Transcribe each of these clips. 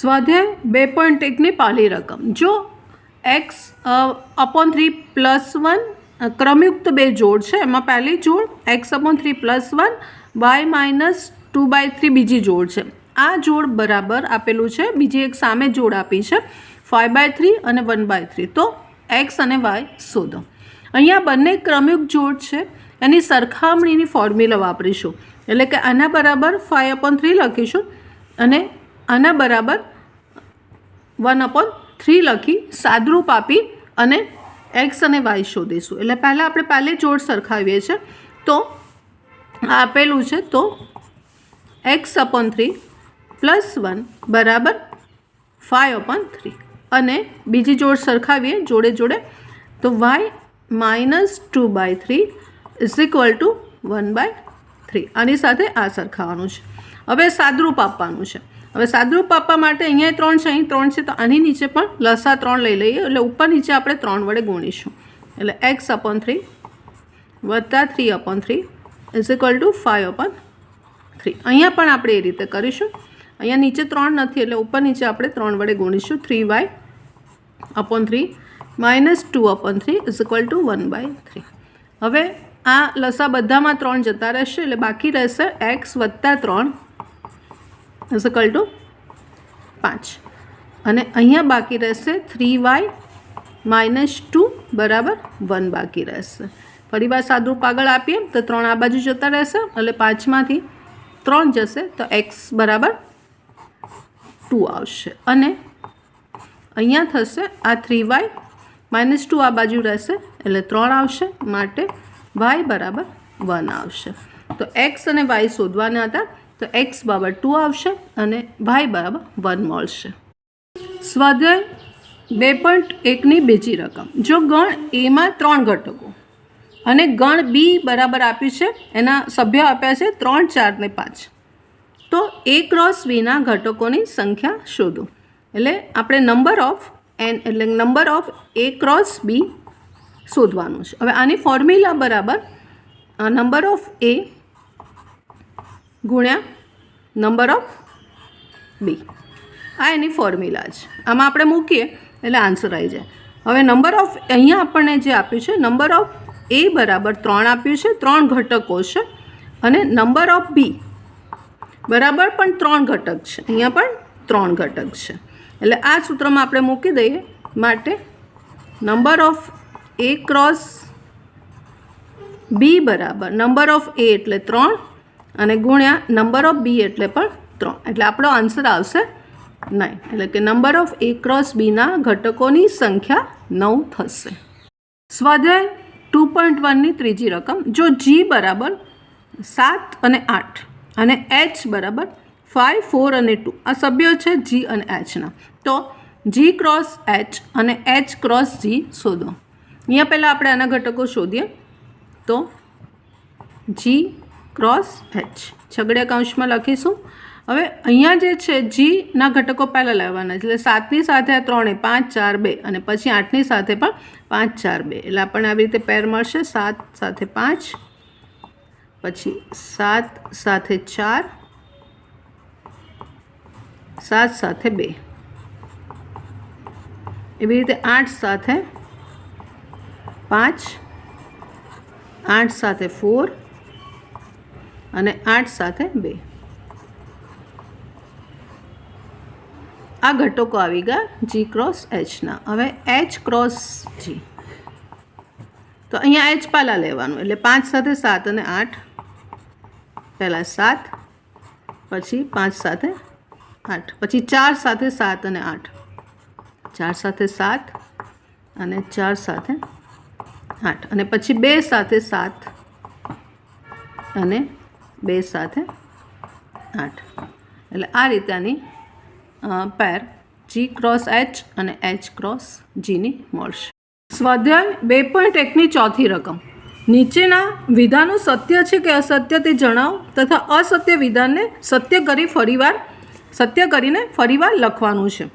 સ્વાધ્યાય 2.1ની પાલી રકમ. જો x/3 + 1 ક્રમયુક્ત બે જોડ છે, એમાં પહેલી જોડ x/3 + 1 y - 2/3 બીજી જોડ છે. આ જોડ બરાબર આપેલું છે, બીજી એક સામે જોડ આપી છે 5/3 અને 1/3. તો x અને y શોધો. અહીંયા બંને ક્રમયુક્ત જોડ છે, એની સરખામણીની ફોર્મ્યુલા વાપરીશું. એટલે કે આના બરાબર 5/3 લખીશું અને આના બરાબર 1/3 લખી સાદરૂપ આપી અને x અને y શોધીશું. એટલે પહેલાં આપણે પહેલી જોડ સરખાવીએ છીએ. તો આ આપેલું છે, તો x/3 + 1 બરાબર 5/3 અને બીજી જોડ સરખાવીએ જોડે જોડે, તો y - 2/3 = 1/3. આની સાથે આ સરખાવવાનું છે. હવે સાદરૂપ આપવાનું છે. હવે સાદરૂપ આપવા માટે અહીંયા 3 છે, અહીં 3 છે, તો આની નીચે પણ લસા 3 લઈ લઈએ. એટલે ઉપર નીચે આપણે 3 વડે ગુણીશું. એટલે x/3 + 3/3 = 5/3. અહીંયા પણ આપણે એ રીતે કરીશું. અહીંયા નીચે 3 નથી, એટલે ઉપર નીચે આપણે 3 વડે ગુણીશું. 3y/3 - 2/3 = 1/3. હવે આ લસા બધામાં 3 જતા રહેશે, એટલે બાકી રહેશે x + 3 = 5 અને અહીંયા બાકી રહેશે 3y - 2 = 1 બાકી રહેશે. ફરી વાર સાદુરૂપ આગળ આપીએ તો 3 આ બાજુ જતા રહેશે, એટલે 5માંથી 3 જશે તો x બરાબર 2 આવશે. અને અહીંયા થશે આ 3y - 2 આ બાજુ રહેશે, એટલે 3 આવશે, માટે y બરાબર 1 આવશે. તો x અને y શોધવાના હતા, તો x બરાબર 2 આવશે અને y બરાબર 1 મળશે. સ્વાધ્યાય 2.1ની બીજી રકમ. જો ગણ એમાં 3 ઘટકો અને ગણ બી બરાબર આપ્યું છે, એના સભ્યો આપ્યા છે 3, 4 ને 5, તો a×bના ઘટકોની સંખ્યા શોધો. એટલે આપણે નંબર ઓફ a×b શોધવાનું છે. હવે આની ફોર્મ્યુલા બરાબર નંબર ઓફ a ગુણ્યા નંબર ઓફ બી. આ એની ફોર્મ્યુલા છે. આમાં આપણે મૂકીએ એટલે આન્સર આવી જાય. હવે નંબર ઓફ અહીંયા આપણને જે આપ્યું છે, નંબર ઓફ એ બરાબર 3 આપ્યું છે, 3 ઘટકો છે, અને નંબર ઓફ બી બરાબર પણ 3 ઘટક છે, અહીંયા પણ 3 ઘટક છે. એટલે આ સૂત્રમાં આપણે મૂકી દઈએ. માટે નંબર ઓફ a×b બરાબર નંબર ઓફ એ એટલે 3 અને ગુણ્યા નંબર ઓફ બી એટલે પણ 3. એટલે આપણો આન્સર આવશે 9. એટલે કે નંબર ઓફ a×bના ઘટકોની સંખ્યા 9 થશે. સ્વાધ્યાય 2.1ની ત્રીજી રકમ. જો g બરાબર 7 અને 8 અને h બરાબર 5, 4 અને 2 આ સભ્યો છે g અને hના, તો g×h અને h×g શોધો. અહીંયા પહેલાં આપણે આના ઘટકો શોધીએ. તો g×h છગડીયા કૌંસમાં લખીશું. હવે અહીંયા જે છે gના ઘટકો પહેલાં લેવાના છે. એટલે 7ની સાથે આ 3 5, 4, 2 અને પછી 8ની સાથે પણ 5, 4, 2. એટલે આપણને આવી રીતે પેર મળશે. 7 સાથે 5, પછી 7 સાથે 4, 7 સાથે 2, એવી રીતે 8 સાથે 5, 8 સાથે 4 અને 8 સાથે 2. આ ઘટકો આવી ગયા g×hના. હવે h×g, તો અહીંયા h પહેલાં લેવાનું. એટલે 5 સાથે 7 અને 8, પહેલાં 7, પછી 5 સાથે 8, પછી 4 સાથે 7 અને 8, 4 સાથે 7 અને 4 સાથે 8, અને પછી 2 સાથે 7 અને 2 સાથે 8. એટલે આ રીતે આની પેર g×h અને h×gની મળશે. સ્વાધ્યાય 2.1ની ચોથી રકમ. નીચેના વિધાનો સત્ય છે કે અસત્ય તે જણાવો તથા અસત્ય વિધાનને સત્ય કરીને ફરીવાર લખવાનું છે.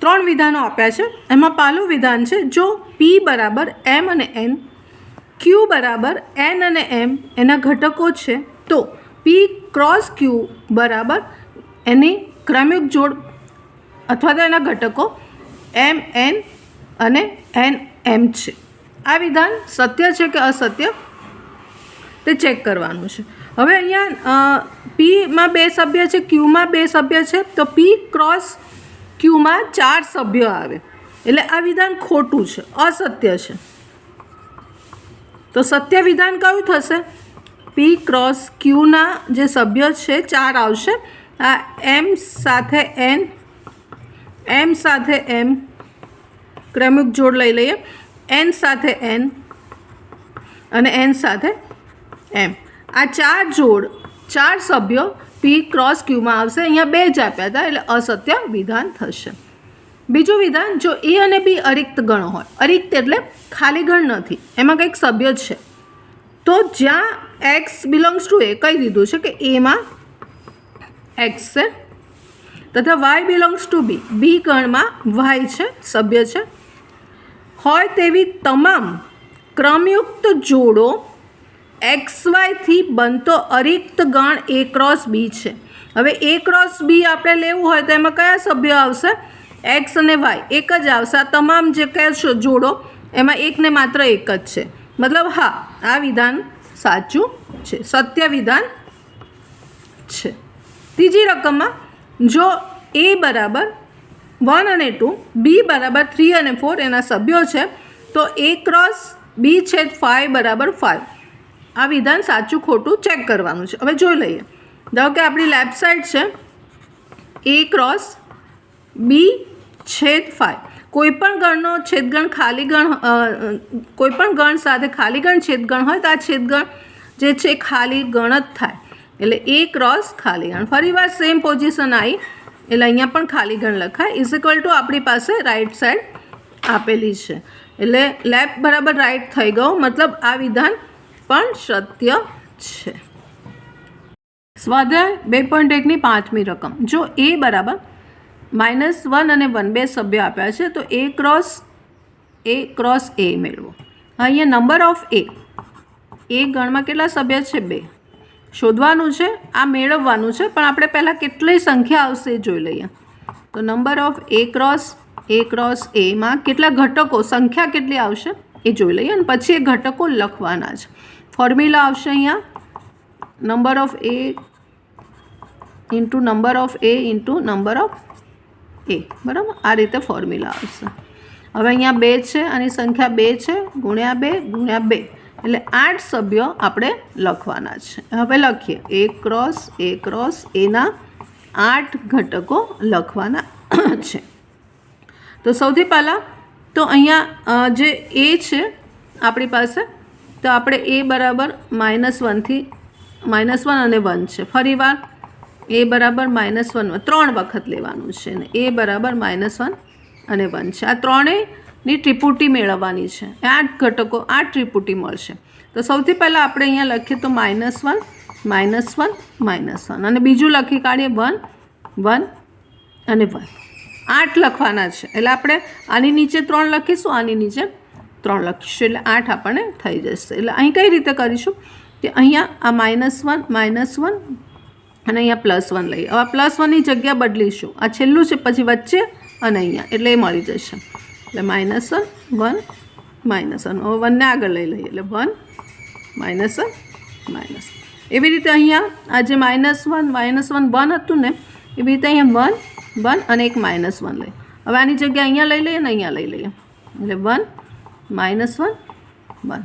3 વિધાનો આપ્યા છે. એમાં પહેલું વિધાન છે, જો p બરાબર m અને n, q બરાબર n અને m એના ઘટકો છે, તો p×q બરાબર એની ક્રમિક જોડ અથવા તો એના ઘટકો એમ એન અને એન એમ છે. આ વિધાન સત્ય છે કે અસત્ય તે ચેક કરવાનું છે. હવે અહીંયા પીમાં 2 સભ્ય છે, ક્યુમાં 2 સભ્ય છે, તો પી ક્રોસ ક્યુમાં 4 સભ્યો આવે એટલે આ વિધાન ખોટું છે, અસત્ય છે. તો સત્ય વિધાન કયું થશે? પી ક્રોસ ક્યુના જે સભ્યો છે 4 આવશે. આ એમ સાથે એન, એમ સાથે એમ, ક્રમિક જોડ લઈ લઈએ, એન સાથે એન અને એન સાથે એમ. આ 4 જોડ 4 સભ્યો પી ક્રોસ ક્યુમાં આવશે. અહીંયા 2 જ આપ્યા હતા એટલે અસત્ય વિધાન થશે. બીજું વિધાન, જો એ અને બી અરિક્ત ગણ હોય, અરિક્ત એટલે ખાલી ગણ નથી, એમાં કંઈક સભ્ય છે, તો જ્યાં એક્સ બિલોંગ્સ ટુ એ કહી દીધું છે કે એમાં એક્સ છે, તથા y belongs to B, B ગણમાં વાય છે, સભ્ય છે, હોય તેવી તમામ ક્રમયુક્ત જોડો એક્સ વાયથી બનતો અરિક્ત ગણ એ ક્રોસ બી છે. હવે એ ક્રોસ બી આપણે લેવું હોય તો એમાં કયા સભ્યો આવશે? એક્સ અને વાય એક જ આવશે. આ તમામ જે કહેશો જોડો એમાં એકને માત્ર એક જ છે. મતલબ હા, આ વિધાન સાચું છે, સત્ય વિધાન છે. ત્રીજી રકમમાં જો એ બરાબર 1 અને 2, બી બરાબર 3 અને 4 એના સભ્યો છે, તો એ ક્રોસ બી છે 5 બરાબર 5. આ વિધાન સાચું ખોટું ચેક કરવાનું છે. હવે જોઈ લઈએ. ધારો કે આપણી લેફ્ટ સાઈડ છે એ ક્રોસ બી છેદ 5. કોઈપણ ગણનો છેદગણ ખાલી ગણ, કોઈપણ ગણ સાથે ખાલી ગણ છેદગણ હોય તો આ છેદગણ જે છે ખાલી ગણ જ થાય. એટલે એ ક્રોસ ખાલી ગણ. ફરી વાર સેમ પોઝિશન આવી એટલે અહીંયા પણ ખાલી ગણ લખાય. ઇઝ ઇક્વલ ટુ આપણી પાસે રાઈટ સાઈડ આપેલી છે એટલે લેફ્ટ બરાબર રાઈટ થઈ ગયું. મતલબ આ વિધાન પણ સત્ય છે. સ્વાધ્યાય 2.1ની 5મી રકમ, જો એ બરાબર -1 અને 1 બે સભ્ય આપ્યા છે તો એ ક્રોસ એ મેળવો. અહીંયા નંબર ઓફ એ ગણમાં કેટલા સભ્ય છે? 2 શોધવાનું છે, આ મેળવવાનું છે, પણ આપણે પહેલાં કેટલી સંખ્યા આવશે એ જોઈ લઈએ. તો નંબર ઓફ એ ક્રોસ એમાં કેટલા ઘટકો, સંખ્યા કેટલી આવશે એ જોઈ લઈએ અને પછી એ ઘટકો લખવાના છે. ફોર્મ્યુલા આવશે અહીંયા number of A into number of A into number of A, બરાબર? આ રીતે ફોર્મ્યુલા આવશે. હવે અહીંયા 2 છે, આની સંખ્યા 2 છે, ગુણ્યા 2 ગુણ્યા 2 એટલે 8 સભ્યો આપણે લખવાના છે. હવે લખીએ. એ ક્રોસ એના 8 ઘટકો લખવાના છે. તો સૌથી પહેલાં તો અહીંયા જે એ છે આપણી પાસે, તો આપણે એ બરાબર -1 થી -1 અને 1 છે. ફરી વાર એ બરાબર -1 3 વખત લેવાનું છે ને એ બરાબર -1 અને 1 છે. આ ત્રણેયની ત્રિપુટી મેળવવાની છે. 8 ઘટકો 8 ત્રિપુટી મળશે. તો સૌથી પહેલાં આપણે અહીંયા લખીએ તો -1 -1 અને બીજું લખી કાઢીએ 1 1 અને 1. 8 લખવાના છે એટલે આપણે આની નીચે 3 લખીશું, આની નીચે 3 લખીશું એટલે 8 આપણને થઈ જશે. એટલે અહીં કઈ રીતે કરીશું કે અહીંયા આ -1 અને અહીંયા +1 લઈએ. હવે +1ની જગ્યા બદલીશું. આ છેલ્લું છે, પછી વચ્ચે અને અહીંયા એટલે એ મળી જશે. એટલે -1 1 -1. હવે 1ને આગળ લઈ લઈએ એટલે 1 -1 એવી રીતે અહીંયા આ જે -1 1 હતું ને એવી રીતે અહીંયા 1 1 અને એક -1 લઈએ. હવે આની જગ્યા અહીંયા લઈ લઈએ ને અહીંયા લઈ લઈએ એટલે 1 -1 1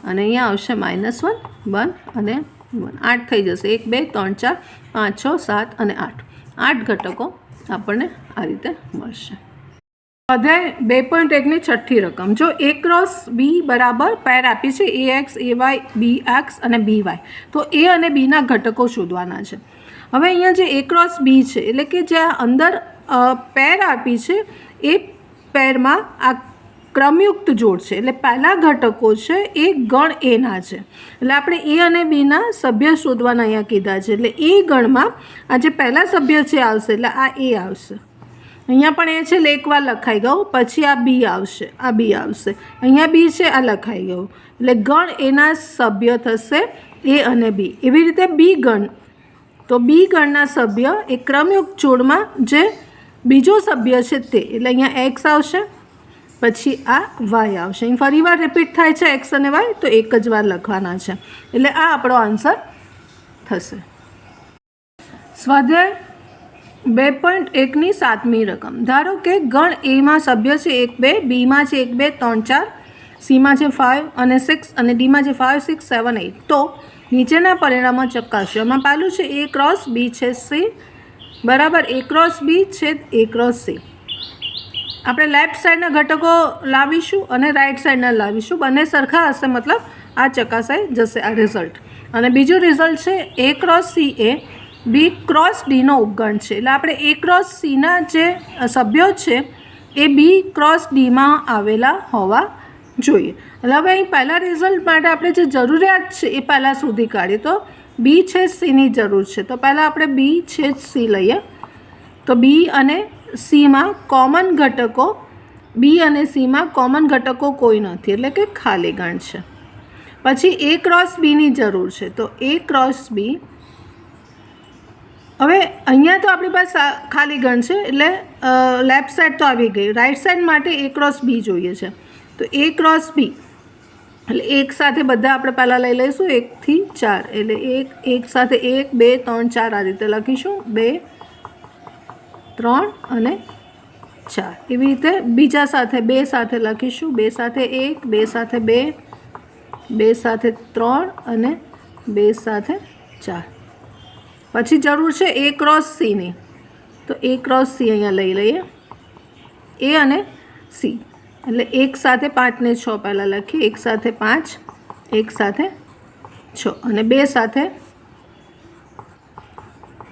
અને અહીંયા આવશે -1 1 અને 1. 8 થઈ જશે. 1 2 3 4 5 6 7 અને 8. 8 ઘટકો આપણને આ રીતે મળશે. સ્વાધ્યાય 2.1ની 6ઠ્ઠી રકમ, જો એ ક્રોસ બી બરાબર પેર આપી છે AX AY BX અને BY, તો એ અને બીના ઘટકો શોધવાના છે. હવે અહીંયા જે એ ક્રોસ બી છે એટલે કે જે અંદર પેર આપી છે એ પેરમાં આ ક્રમયુક્ત જોડ છે એટલે પહેલા ઘટકો છે એ ગણ એના છે. એટલે આપણે એ અને બીના સભ્ય શોધવાના અહીંયા કીધા છે. એટલે એ ગણમાં આ જે પહેલા સભ્ય છે આવશે એટલે આ એ આવશે. અહીંયા પણ એ છે એટલે એકવાર લખાઈ ગયું, પછી આ બી આવશે, આ બી આવશે, અહીંયા બી છે આ લખાઈ ગયું એટલે ગણ એના સભ્ય થશે એ અને બી. એવી રીતે બી ગણ, તો બી ગણના સભ્ય એ ક્રમયુક્ત જોડમાં જે બીજો સભ્ય છે તે, એટલે અહીંયા એક્સ આવશે, પછી આ વાય આવશે. અહીં ફરી વાર રિપીટ થાય છે એક્સ અને વાય, તો એક જ વાર લખવાના છે. એટલે આ આપણો આન્સર થશે. સ્વાધ્યાય 2.1ની 7મી રકમ. ધારો કે ગણ એમાં સભ્ય છે 1 2, બીમાં છે 1 2 3 4, સીમાં છે 5 અને 6 અને ડીમાં છે 5 6 7 8. તો નીચેના પરિણામો ચકાસો. એમાં પહેલું છે A ક્રોસ B છે C બરાબર A ક્રોસ B છે A ક્રોસ C. આપણે લેફ્ટ સાઈડના ઘટકો લાવીશું અને રાઈટ સાઈડના લાવીશું, બંને સરખા હશે, મતલબ આ ચકાસાઈ જશે આ રિઝલ્ટ. અને બીજું રિઝલ્ટ છે A ક્રોસ C એ B ક્રોસ Dનો ઉપગણ છે. એટલે આપણે A ક્રોસ Cના જે સભ્યો છે એ B ક્રોસ Dમાં આવેલા હોવા જોઈએ. એટલે હવે અહીં પહેલાં રિઝલ્ટ માટે આપણે જે જરૂરિયાત છે એ પહેલાં શોધી કાઢીએ. તો B છે Cની જરૂર છે, તો પહેલાં આપણે B છે C લઈએ. તો B અને Cમાં કોમન ઘટકો, B અને Cમાં કોમન ઘટકો કોઈ નથી, એટલે કે ખાલી ગણ છે. પછી A ક્રોસ Bની જરૂર છે, તો A ક્રોસ B. હવે અહીંયા તો આપણી પાસે ખાલી ગણ છે, એટલે લેફ્ટ સાઈડ તો આવી ગઈ. રાઈટ સાઈડ માટે A ક્રોસ B જોઈએ છે, તો A ક્રોસ B એટલે એક સાથે બધા આપણે પહેલાં લઈ લઈશું 1 થી 4, એટલે એક સાથે 1 2 3 4 આ રીતે લખીશું, 2 3 અને 4. એવી રીતે બીજા સાથે 2 સાથે લખીશું, 2 સાથે 1 2 સાથે 2 2 સાથે 3 અને 2 સાથે 4. પછી જરૂર છે A ક્રોસ Cની, તો A ક્રોસ C અહીંયા લઈ લઈએ. A અને C એટલે 1 સાથે 5 ને 6 પહેલાં લખીએ, 1 સાથે 5 1 સાથે 6 અને 2 સાથે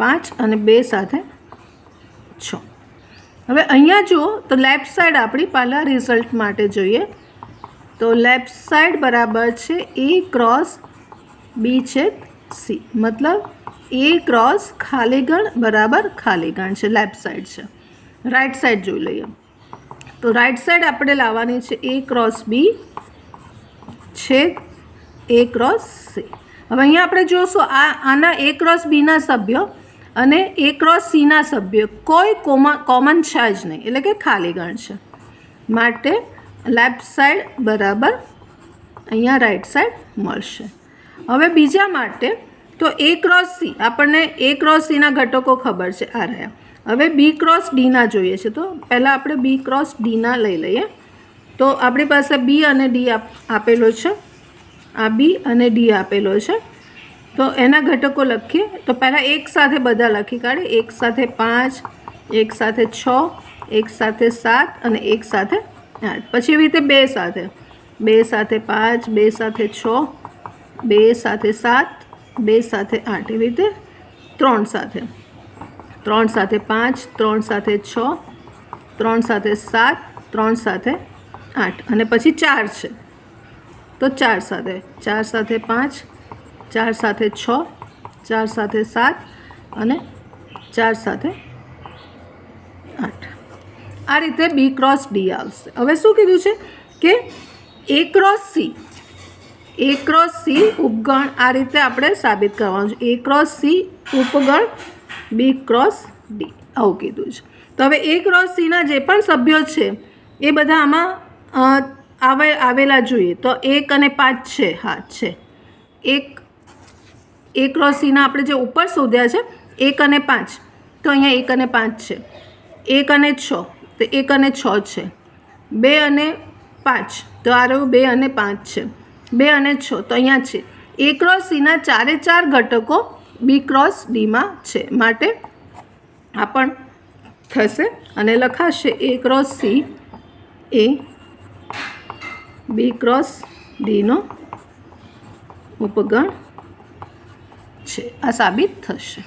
5 અને 2 સાથે 6. હવે અહીંયા જુઓ તો લેફ્ટ સાઈડ આપણી પહેલાં રિઝલ્ટ માટે જોઈએ. તો લેફ્ટ સાઈડ બરાબર છે A ક્રોસ B છે C, મતલબ A ક્રોસ ખાલી ગણ બરાબર ખાલી ગણ છે, લેફ્ટ સાઈડ છે. રાઈટ સાઈડ જોઈ લઈએ. તો રાઈટ સાઈડ આપણે લાવવાની છે A ક્રોસ B છે A ક્રોસ C. હવે અહીંયા આપણે જોઈશું આના A ક્રોસ Bના સભ્યો અને A ક્રોસ Cના સભ્યો કોઈ કોમન છે જ નહીં, એટલે કે ખાલી ગણ છે. માટે લેફ્ટ સાઈડ બરાબર અહીંયા રાઈટ સાઈડ મળશે. હવે બીજા માટે તો A ક્રોસ C, આપણને A ક્રોસ Cના ઘટકો ખબર છે, આ રહ્યા. હવે B ક્રોસ Dના જોઈએ છે, તો પહેલાં આપણે B ક્રોસ Dના લઈ લઈએ. તો આપણી પાસે B અને D આપેલો છે, આ B અને D આપેલો છે. તો એના ઘટકો લખીએ. તો પહેલાં એક સાથે બધા લખી કાઢીએ, 1 સાથે 5 1 સાથે 6 1 સાથે 7 અને 1 સાથે 8. પછી એવી રીતે 2 સાથે 2 સાથે 5 2 સાથે 6 2 સાથે 7 2 સાથે 8, એવી રીતે 3 સાથે 3 સાથે 5 3 સાથે 6 3 સાથે 7 3 સાથે 8 અને પછી 4 છે, તો 4 સાથે 5 4 સાથે 6 4 સાથે 7 અને 4 સાથે 8. આ રીતે B ક્રોસ D આવશે. હવે શું કીધું છે કે A ક્રોસ C ઉપગણ આ રીતે આપણે સાબિત કરવાનું છે. A cross C ઉપગણ B cross D આવું કીધું છે. તો હવે A ક્રોસ Cના જે પણ સભ્યો છે એ બધા આમાં આવેલા જોઈએ. તો 1 અને 5 છે, હા છે. A ક્રોસ Cના આપણે જે ઉપર શોધ્યા છે 1 અને 5, તો અહીંયા 1 અને 5 છે. 1 અને 6, તો 1 અને 6 છે. 2 અને 5, તો આ રહ્યું 2 અને 5 છે. 2 અને 6, તો અહીંયા છે. A ક્રોસ Cના 4 ઘટકો B ક્રોસ Dમાં છે, માટે આ પણ થશે અને લખાશે A ક્રોસ C એ B ક્રોસ Dનો ઉપગણ છે. આ સાબિત થશે.